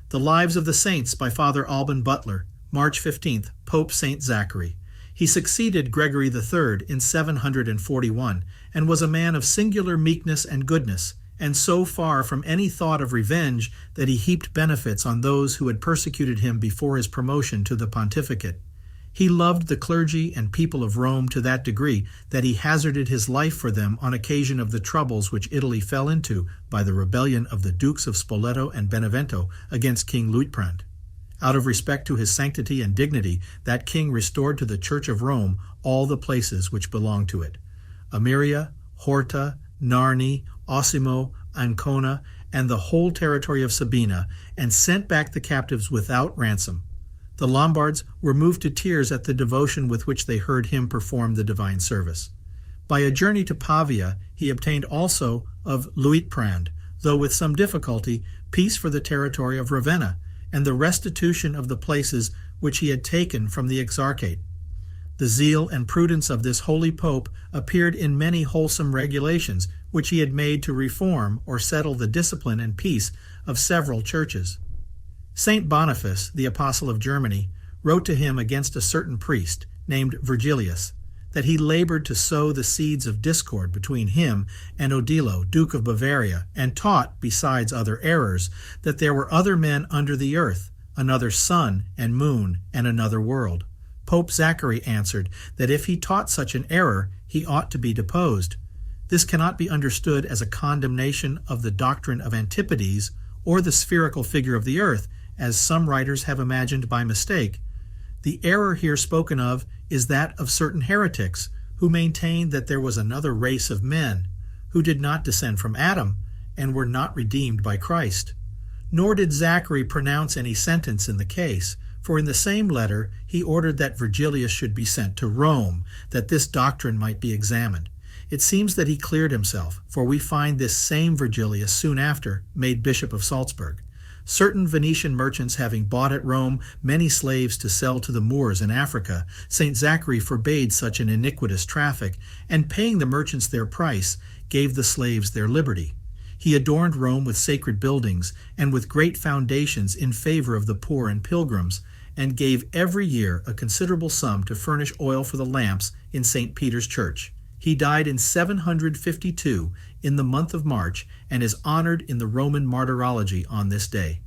The Lives of the Saints by Father Alban Butler, March 15th, Pope St. Zachary. He succeeded Gregory III in 741, and was a man of singular meekness and goodness, and so far from any thought of revenge that he heaped benefits on those who had persecuted him before his promotion to the pontificate. He loved the clergy and people of Rome to that degree that he hazarded his life for them on occasion of the troubles which Italy fell into by the rebellion of the Dukes of Spoleto and Benevento against King Liutprand. Out of respect to his sanctity and dignity, that king restored to the Church of Rome all the places which belonged to it: Amiria, Horta, Narni, Osimo, Ancona, and the whole territory of Sabina, and sent back the captives without ransom. The Lombards were moved to tears at the devotion with which they heard him perform the divine service. By a journey to Pavia, he obtained also of Liutprand, though with some difficulty, peace for the territory of Ravenna, and the restitution of the places which he had taken from the exarchate. The zeal and prudence of this holy pope appeared in many wholesome regulations which he had made to reform or settle the discipline and peace of several churches. Saint Boniface, the apostle of Germany, wrote to him against a certain priest, named Virgilius, that he labored to sow the seeds of discord between him and Odilo, Duke of Bavaria, and taught, besides other errors, that there were other men under the earth, another sun and moon, and another world. Pope Zachary answered that if he taught such an error, he ought to be deposed. This cannot be understood as a condemnation of the doctrine of antipodes or the spherical figure of the earth, as some writers have imagined by mistake. The error here spoken of is that of certain heretics who maintained that there was another race of men who did not descend from Adam and were not redeemed by Christ. Nor did Zachary pronounce any sentence in the case, for in the same letter he ordered that Virgilius should be sent to Rome, that this doctrine might be examined. It seems that he cleared himself, for we find this same Virgilius soon after made Bishop of Salzburg. Certain Venetian merchants having bought at Rome many slaves to sell to the Moors in Africa, St. Zachary forbade such an iniquitous traffic, and paying the merchants their price, gave the slaves their liberty. He adorned Rome with sacred buildings and with great foundations in favor of the poor and pilgrims, and gave every year a considerable sum to furnish oil for the lamps in St. Peter's Church. He died in 752 in the month of March, and is honored in the Roman Martyrology on this day.